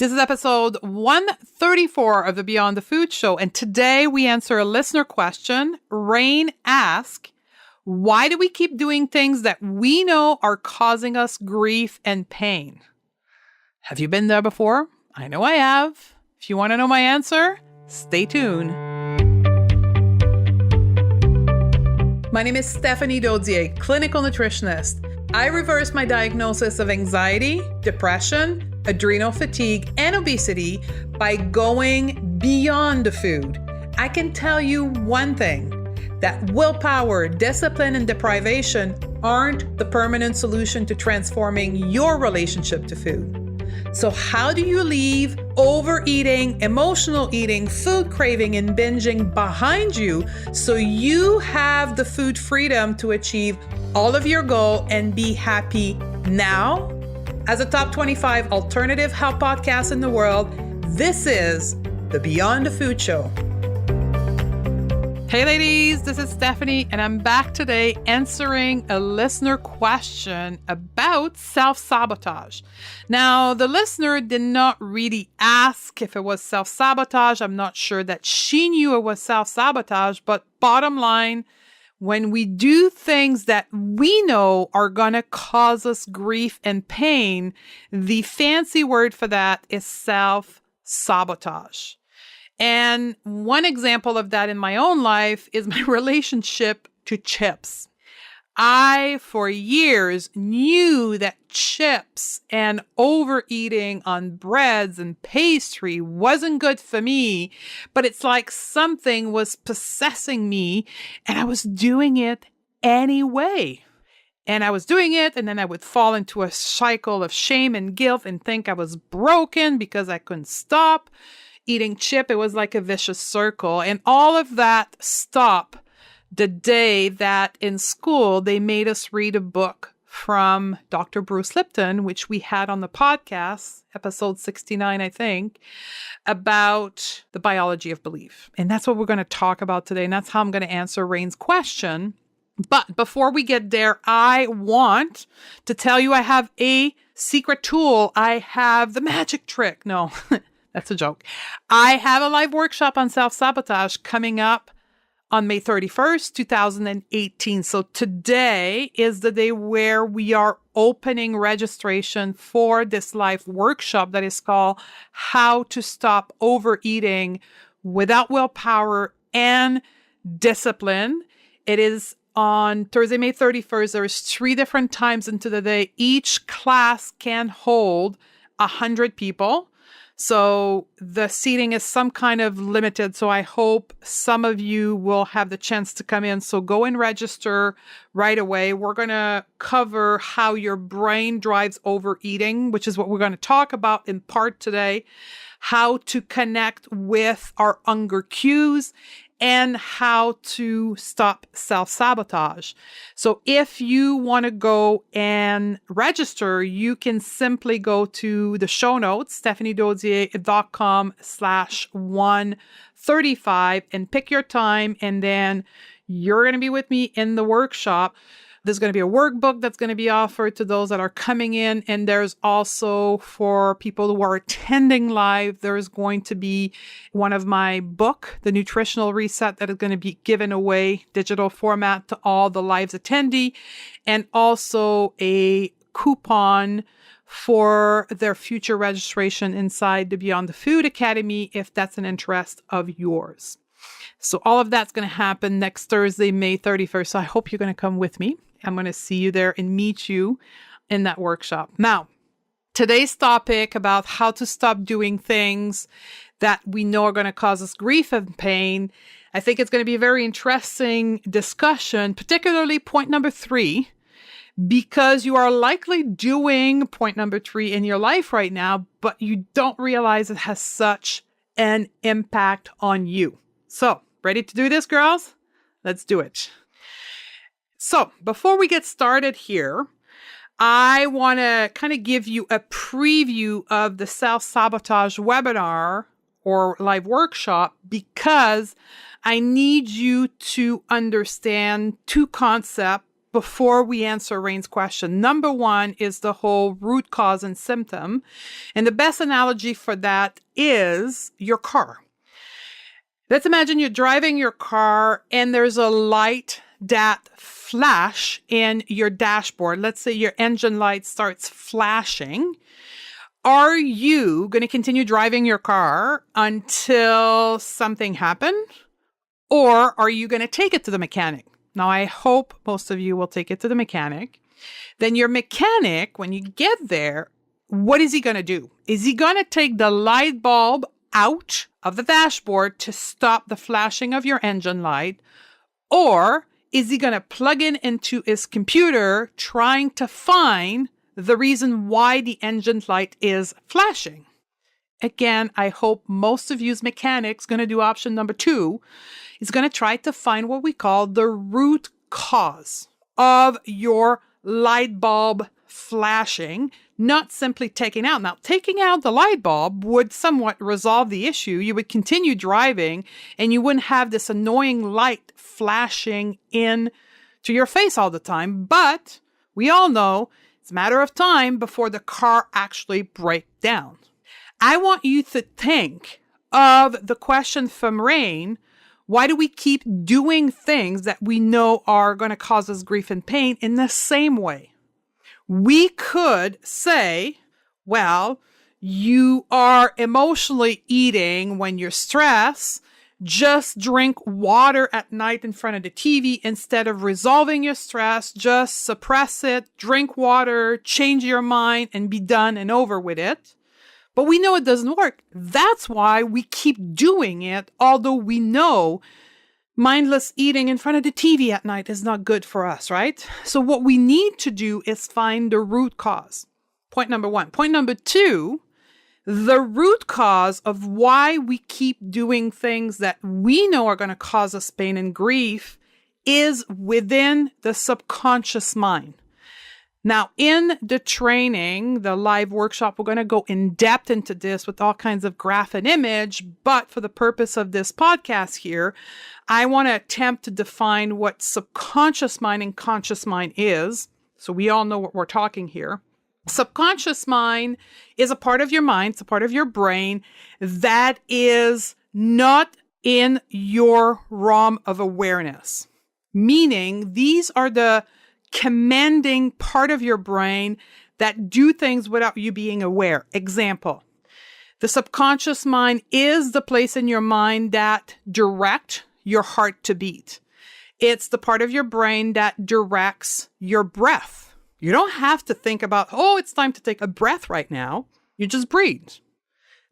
This is episode 134 of the Beyond the Food Show, and today we answer a listener question. Rain asked, why do we keep doing things that we know are causing us grief and pain? Have you been there before? I know I have. If you want to know my answer, stay tuned. My name is Stephanie Dodier, clinical nutritionist. I reversed my diagnosis of anxiety, depression, adrenal fatigue, and obesity by going beyond the food. I can tell you one thing, that willpower, discipline, and deprivation aren't the permanent solution to transforming your relationship to food. So how do you leave overeating, emotional eating, food craving, and binging behind you so you have the food freedom to achieve all of your goal and be happy now? As a top 25 alternative health podcast in the world, this is the Beyond the Food Show. Hey ladies, this is Stephanie, and I'm back today answering a listener question about self-sabotage. Now, the listener did not really ask if it was self-sabotage. I'm not sure that she knew it was self-sabotage, but bottom line, when we do things that we know are going to cause us grief and pain, the fancy word for that is self-sabotage. And one example of that in my own life is my relationship to chips. I, for years, knew that chips and overeating on breads and pastry wasn't good for me, but it's like something was possessing me and I was doing it anyway. And I was doing it, and then I would fall into a cycle of shame and guilt and think I was broken because I couldn't stop eating chip. It was like a vicious circle. And all of that stopped the day that in school, they made us read a book from Dr. Bruce Lipton, which we had on the podcast, episode 69, I think, about the biology of belief. And that's what we're going to talk about today. And that's how I'm going to answer Rain's question. But before we get there, I want to tell you I have a secret tool. I have the magic trick. No, that's a joke. I have a live workshop on self-sabotage coming up on May 31st, 2018. So today is the day where we are opening registration for this live workshop that is called How to Stop Overeating Without Willpower and Discipline. It is on Thursday, May 31st. There's 3 different times into the day. Each class can hold 100 people. So the seating is some kind of limited. So I hope some of you will have the chance to come in. So go and register right away. We're going to cover how your brain drives overeating, which is what we're going to talk about in part today, how to connect with our hunger cues, and how to stop self-sabotage. So if you want to go and register, you can simply go to the show notes, stephaniedodier.com/135, and pick your time, and then you're going to be with me in the workshop. There's going to be a workbook that's going to be offered to those that are coming in. And there's also, for people who are attending live, there's going to be one of my book, The Nutritional Reset, that is going to be given away, digital format, to all the lives attendee, and also a coupon for their future registration inside the Beyond the Food Academy, if that's an interest of yours. So all of that's going to happen next Thursday, May 31st. So I hope you're going to come with me. I'm going to see you there and meet you in that workshop. Now, today's topic about how to stop doing things that we know are going to cause us grief and pain. I think it's going to be a very interesting discussion, particularly point number 3, because you are likely doing point number 3 in your life right now, but you don't realize it has such an impact on you. So, ready to do this, girls? Let's do it. So, before we get started here, I want to kind of give you a preview of the self-sabotage webinar or live workshop, because I need you to understand 2 concepts before we answer Rain's question. Number one is the whole root cause and symptom. And the best analogy for that is your car. Let's imagine you're driving your car and there's a light that flash in your dashboard. Let's say your engine light starts flashing. Are you going to continue driving your car until something happens? Or are you going to take it to the mechanic? Now, I hope most of you will take it to the mechanic. Then your mechanic, when you get there, what is he going to do? Is he going to take the light bulb out of the dashboard to stop the flashing of your engine light? Or is he going to plug in into his computer trying to find the reason why the engine light is flashing? Again, I hope most of you's mechanics going to do option number 2. Is going to try to find what we call the root cause of your light bulb flashing, not simply taking out. Now, taking out the light bulb would somewhat resolve the issue. You would continue driving and you wouldn't have this annoying light flashing in to your face all the time. But we all know it's a matter of time before the car actually breaks down. I want you to think of the question from Rain. Why do we keep doing things that we know are going to cause us grief and pain in the same way? We could say, well, you are emotionally eating when you're stressed. Just drink water at night in front of the TV instead of resolving your stress. Just suppress it, drink water, change your mind, and be done and over with it. But we know it doesn't work. That's why we keep doing it, although we know mindless eating in front of the TV at night is not good for us, right? So what we need to do is find the root cause. Point number 1. Point number 2, the root cause of why we keep doing things that we know are going to cause us pain and grief is within the subconscious mind. Now, in the training, the live workshop, we're going to go in depth into this with all kinds of graph and image. But for the purpose of this podcast here, I want to attempt to define what subconscious mind and conscious mind is. So we all know what we're talking here. Subconscious mind is a part of your mind, it's a part of your brain that is not in your realm of awareness. Meaning, these are the commanding part of your brain that do things without you being aware. Example, the subconscious mind is the place in your mind that direct your heart to beat. It's the part of your brain that directs your breath. You don't have to think about, oh, it's time to take a breath right now. You just breathe.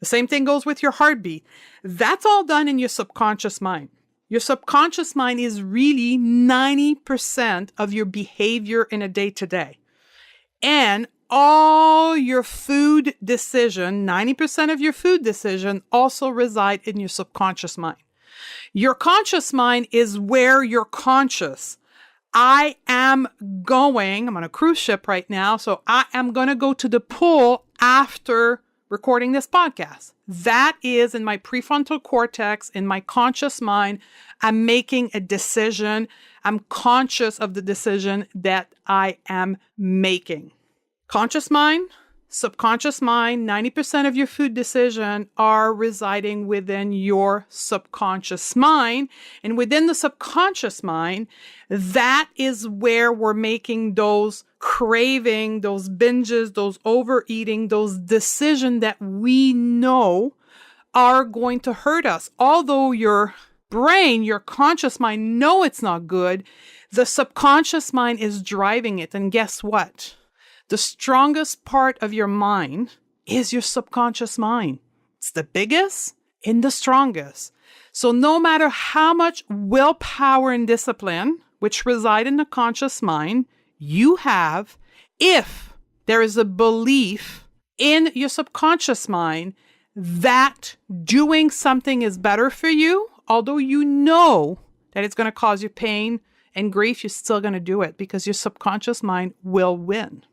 The same thing goes with your heartbeat. That's all done in your subconscious mind. Your subconscious mind is really 90% of your behavior in a day-to-day. And all your food decision, 90% of your food decision also reside in your subconscious mind. Your conscious mind is where you're conscious. I'm on a cruise ship right now, so I am going to go to the pool after recording this podcast. That is in my prefrontal cortex, in my conscious mind. I'm making a decision. I'm conscious of the decision that I am making. Conscious mind, subconscious mind, 90% of your food decision are residing within your subconscious mind. And within the subconscious mind, that is where we're making those craving, those binges, those overeating, those decisions that we know are going to hurt us. Although your brain, your conscious mind know it's not good, the subconscious mind is driving it. And guess what? The strongest part of your mind is your subconscious mind. It's the biggest and the strongest. So no matter how much willpower and discipline, which reside in the conscious mind, you have, if there is a belief in your subconscious mind that doing something is better for you, although you know that it's going to cause you pain and grief, you're still going to do it because your subconscious mind will win.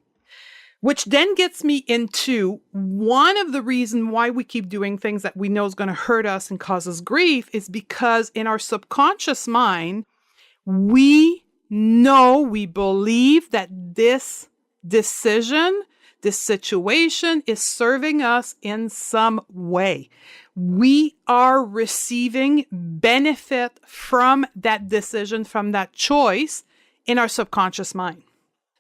Which then gets me into one of the reasons why we keep doing things that we know is going to hurt us and cause us grief is because in our subconscious mind, we No, we believe that this decision, this situation is serving us in some way. We are receiving benefit from that decision, from that choice in our subconscious mind.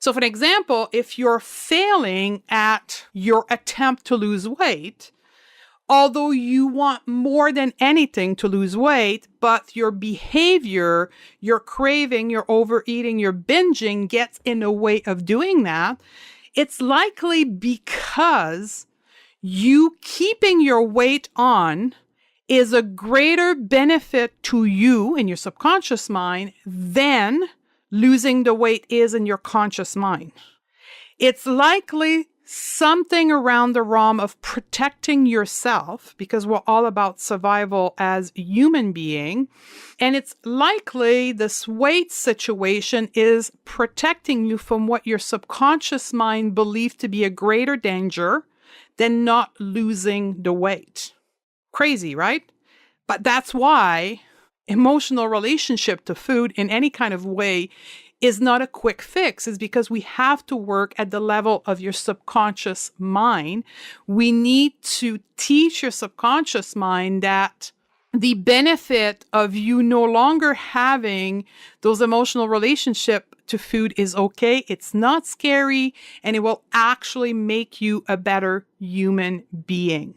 So for example, if you're failing at your attempt to lose weight, although you want more than anything to lose weight, but your behavior, your craving, your overeating, your binging gets in the way of doing that, it's likely because you keeping your weight on is a greater benefit to you in your subconscious mind than losing the weight is in your conscious mind. It's likely something around the realm of protecting yourself, because we're all about survival as a human being. And it's likely this weight situation is protecting you from what your subconscious mind believed to be a greater danger than not losing the weight. Crazy, right? But that's why emotional relationship to food in any kind of way is not a quick fix. Is because we have to work at the level of your subconscious mind. We need to teach your subconscious mind that the benefit of you no longer having those emotional relationship to food is okay. It's not scary, and it will actually make you a better human being.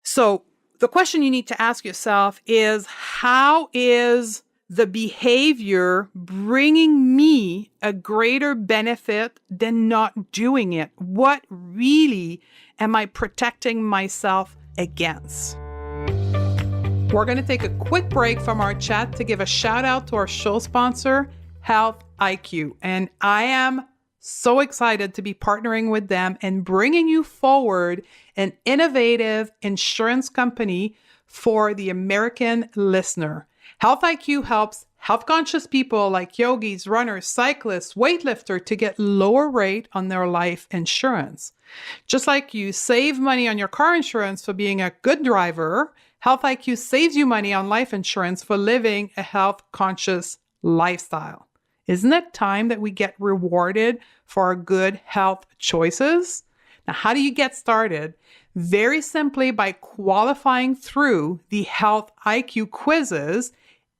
So the question you need to ask yourself is, how is the behavior bringing me a greater benefit than not doing it? What really am I protecting myself against? We're going to take a quick break from our chat to give a shout out to our show sponsor, Health IQ. And I am so excited to be partnering with them and bringing you forward an innovative insurance company for the American listener. Health IQ helps health-conscious people like yogis, runners, cyclists, weightlifters to get lower rate on their life insurance. Just like you save money on your car insurance for being a good driver, Health IQ saves you money on life insurance for living a health-conscious lifestyle. Isn't it time that we get rewarded for our good health choices? Now, how do you get started? Very simply by qualifying through the Health IQ quizzes.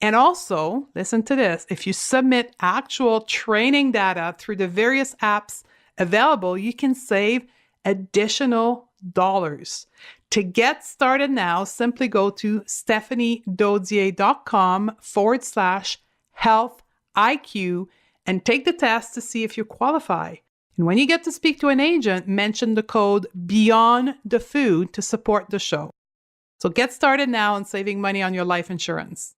And also, listen to this, if you submit actual training data through the various apps available, you can save additional dollars. To get started now, simply go to stephaniedodier.com/health IQ and take the test to see if you qualify. And when you get to speak to an agent, mention the code Beyond the Food to support the show. So get started now on saving money on your life insurance.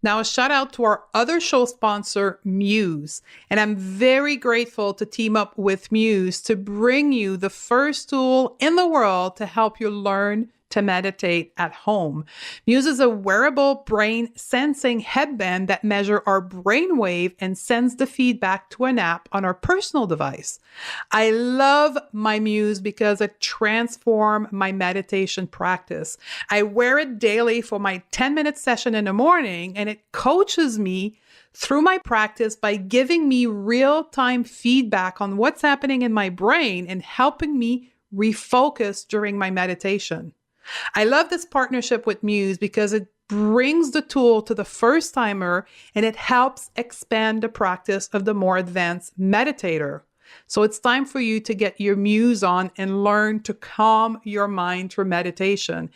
Now, a shout out to our other show sponsor, Muse. And I'm very grateful to team up with Muse to bring you the first tool in the world to help you learn to meditate at home. Muse is a wearable brain sensing headband that measures our brainwave and sends the feedback to an app on our personal device. I love my Muse because it transformed my meditation practice. I wear it daily for my 10-minute session in the morning, and it coaches me through my practice by giving me real-time feedback on what's happening in my brain and helping me refocus during my meditation. I love this partnership with Muse because it brings the tool to the first timer and it helps expand the practice of the more advanced meditator. So it's time for you to get your Muse on and learn to calm your mind through meditation.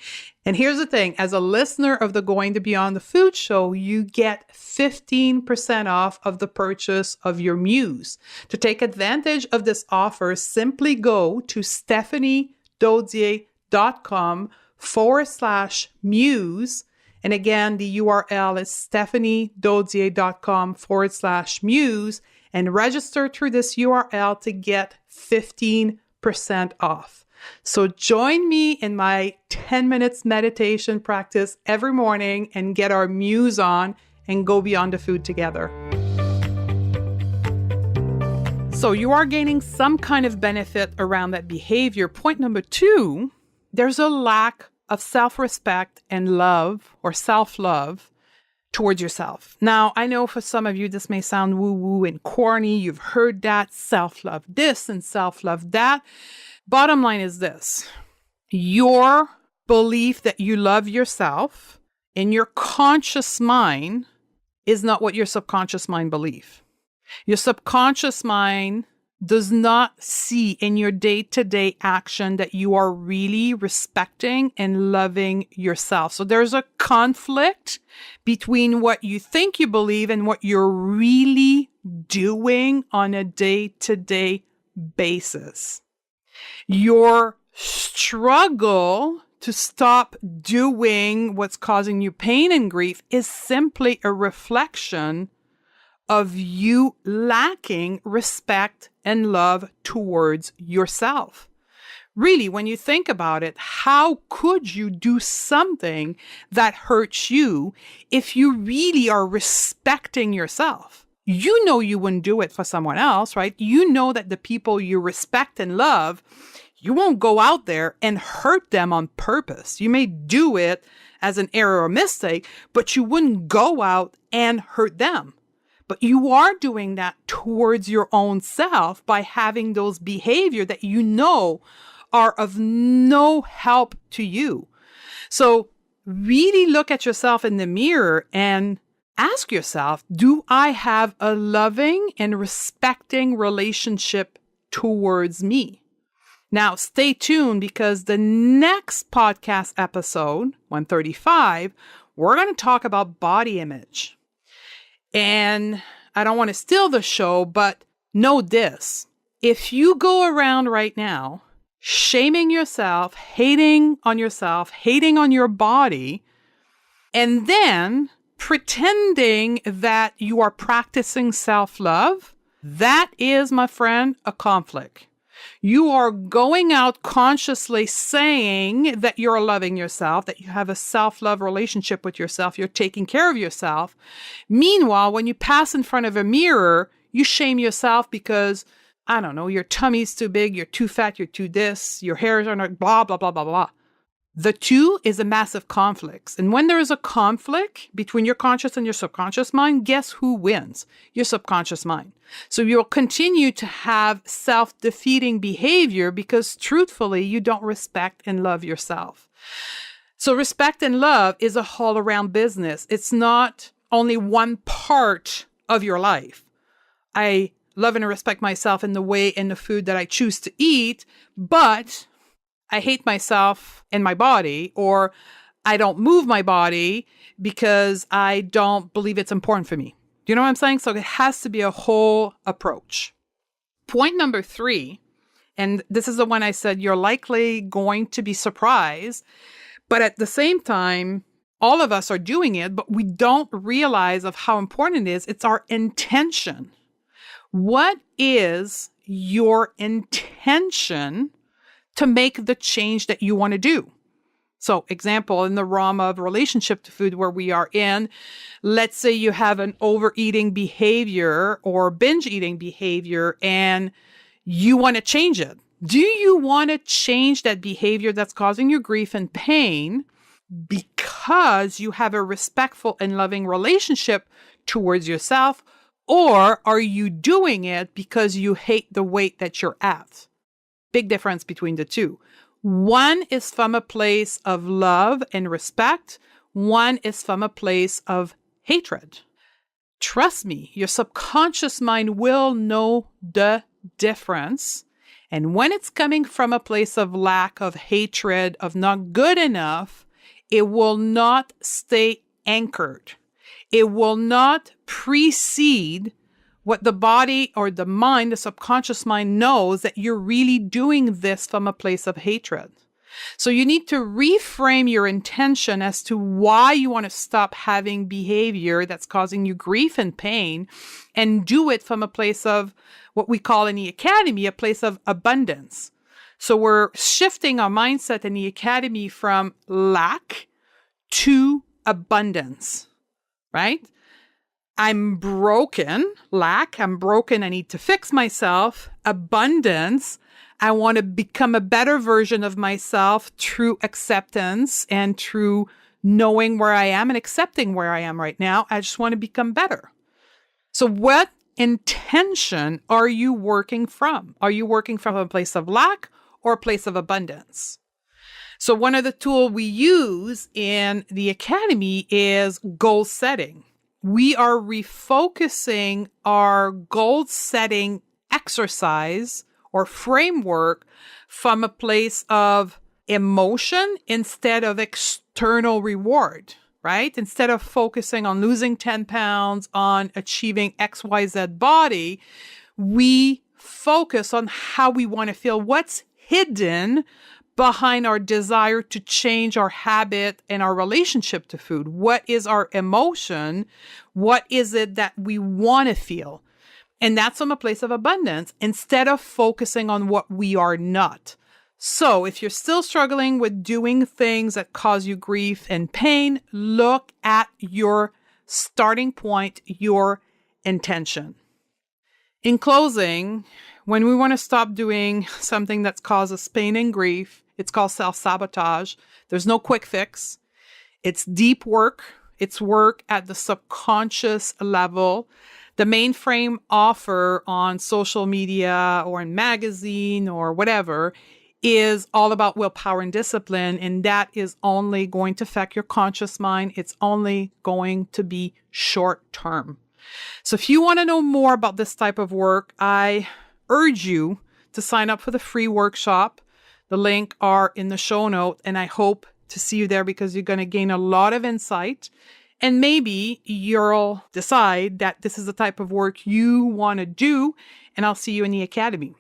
And here's the thing, as a listener of the Going to Beyond the Food show, you get 15% off of the purchase of your Muse. To take advantage of this offer, simply go to stephaniedodier.com/muse. And again, the URL is stephaniedodier.com/muse, and register through this URL to get 15% off. So join me in my 10 minutes meditation practice every morning and get our Muse on and go beyond the food together. So you are gaining some kind of benefit around that behavior. Point number 2, there's a lack of self-respect and love or self-love towards yourself. Now, I know for some of you, this may sound woo-woo and corny. You've heard that self-love this and self-love that. Bottom line is this. Your belief that you love yourself in your conscious mind is not what your subconscious mind believes. Your subconscious mind does not see in your day-to-day action that you are really respecting and loving yourself. So there's a conflict between what you think you believe and what you're really doing on a day-to-day basis. Your struggle to stop doing what's causing you pain and grief is simply a reflection of you lacking respect and love towards yourself. Really, when you think about it, how could you do something that hurts you if you really are respecting yourself? You know you wouldn't do it for someone else, right? You know that the people you respect and love, you won't go out there and hurt them on purpose. You may do it as an error or mistake, but you wouldn't go out and hurt them. But you are doing that towards your own self by having those behavior that you know are of no help to you. So really look at yourself in the mirror and ask yourself, do I have a loving and respecting relationship towards me? Now, stay tuned because the next podcast episode, 135, we're going to talk about body image. And I don't want to steal the show, but know this. If you go around right now shaming yourself, hating on your body, and then pretending that you are practicing self-love, that is, my friend, a conflict. You are going out consciously saying that you're loving yourself, that you have a self-love relationship with yourself, you're taking care of yourself. Meanwhile, when you pass in front of a mirror, you shame yourself because, I don't know, your tummy's too big, you're too fat, you're too this, your hairs are not blah, blah, blah, blah, blah. The two is a massive conflict. And when there is a conflict between your conscious and your subconscious mind, guess who wins? Your subconscious mind. So you'll continue to have self-defeating behavior because truthfully, you don't respect and love yourself. So respect and love is a whole around business. It's not only one part of your life. I love and respect myself in the way and the food that I choose to eat, but I hate myself and my body, or I don't move my body because I don't believe it's important for me. Do you know what I'm saying? So it has to be a whole approach. Point number 3, and this is the one I said you're likely going to be surprised, but at the same time, all of us are doing it, but we don't realize of how important it is. It's our intention. What is your intention to make the change that you want to do? So, example, in the realm of relationship to food where we are in, let's say you have an overeating behavior or binge eating behavior and you want to change it. Do you want to change that behavior that's causing you grief and pain because you have a respectful and loving relationship towards yourself? Or are you doing it because you hate the weight that you're at? Big difference between the two. One is from a place of love and respect. One is from a place of hatred. Trust me, your subconscious mind will know the difference. And when it's coming from a place of lack, of hatred, of not good enough, it will not stay anchored. It will not precede what the body or the mind, the subconscious mind knows that you're really doing this from a place of hatred. So you need to reframe your intention as to why you want to stop having behavior that's causing you grief and pain and do it from a place of what we call in the academy, a place of abundance. So we're shifting our mindset in the academy from lack to abundance, right? I'm broken, lack, I'm broken, I need to fix myself. Abundance, I want to become a better version of myself through acceptance and through knowing where I am and accepting where I am right now. I just want to become better. So what intention are you working from? Are you working from a place of lack or a place of abundance? So one of the tools we use in the academy is goal setting. We are refocusing our goal setting exercise or framework from a place of emotion instead of external reward, right? Instead of focusing on losing 10 pounds, on achieving XYZ body, we focus on how we want to feel, what's hidden behind our desire to change our habit and our relationship to food. What is our emotion? What is it that we want to feel? And that's from a place of abundance instead of focusing on what we are not. So if you're still struggling with doing things that cause you grief and pain, look at your starting point, your intention. In closing, when we want to stop doing something that causes pain and grief, it's called self-sabotage. There's no quick fix. It's deep work. It's work at the subconscious level. The mainframe offer on social media or in magazine or whatever is all about willpower and discipline, and that is only going to affect your conscious mind. It's only going to be short term. So if you want to know more about this type of work, I urge you to sign up for the free workshop. The link are in the show note, and I hope to see you there because you're going to gain a lot of insight. And maybe you'll decide that this is the type of work you want to do, and I'll see you in the academy.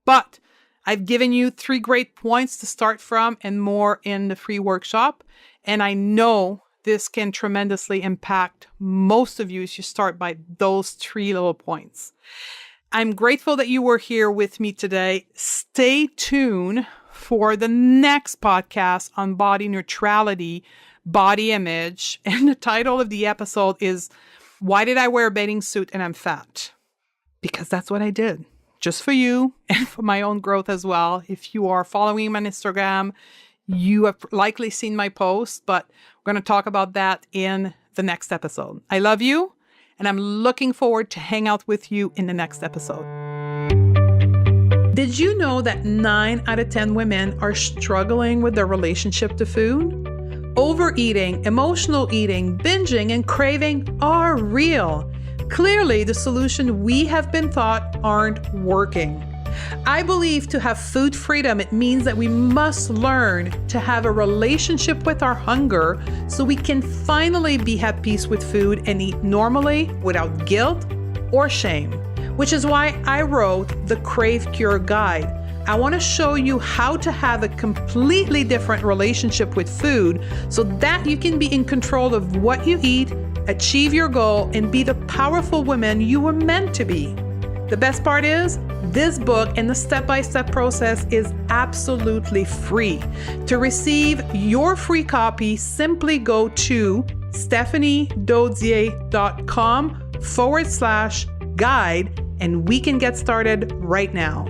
But I've given you 3 great points to start from and more in the free workshop. And I know this can tremendously impact most of you as you start by those 3 little points. I'm grateful that you were here with me today. Stay tuned for the next podcast on body neutrality, body image. And the title of the episode is, Why Did I Wear a Bathing Suit and I'm Fat? Because that's what I did. Just for you and for my own growth as well. If you are following me on Instagram, you have likely seen my post, but we're going to talk about that in the next episode. I love you, and I'm looking forward to hang out with you in the next episode. Did you know that 9 out of 10 women are struggling with their relationship to food? Overeating, emotional eating, binging, and craving are real. Clearly, the solution we have been taught aren't working. I believe to have food freedom, it means that we must learn to have a relationship with our hunger so we can finally be at peace with food and eat normally without guilt or shame, which is why I wrote the Crave Cure Guide. I want to show you how to have a completely different relationship with food so that you can be in control of what you eat, achieve your goal, and be the powerful woman you were meant to be. The best part is, this book and the step-by-step process is absolutely free. To receive your free copy, simply go to stephaniedodier.com/guide and we can get started right now.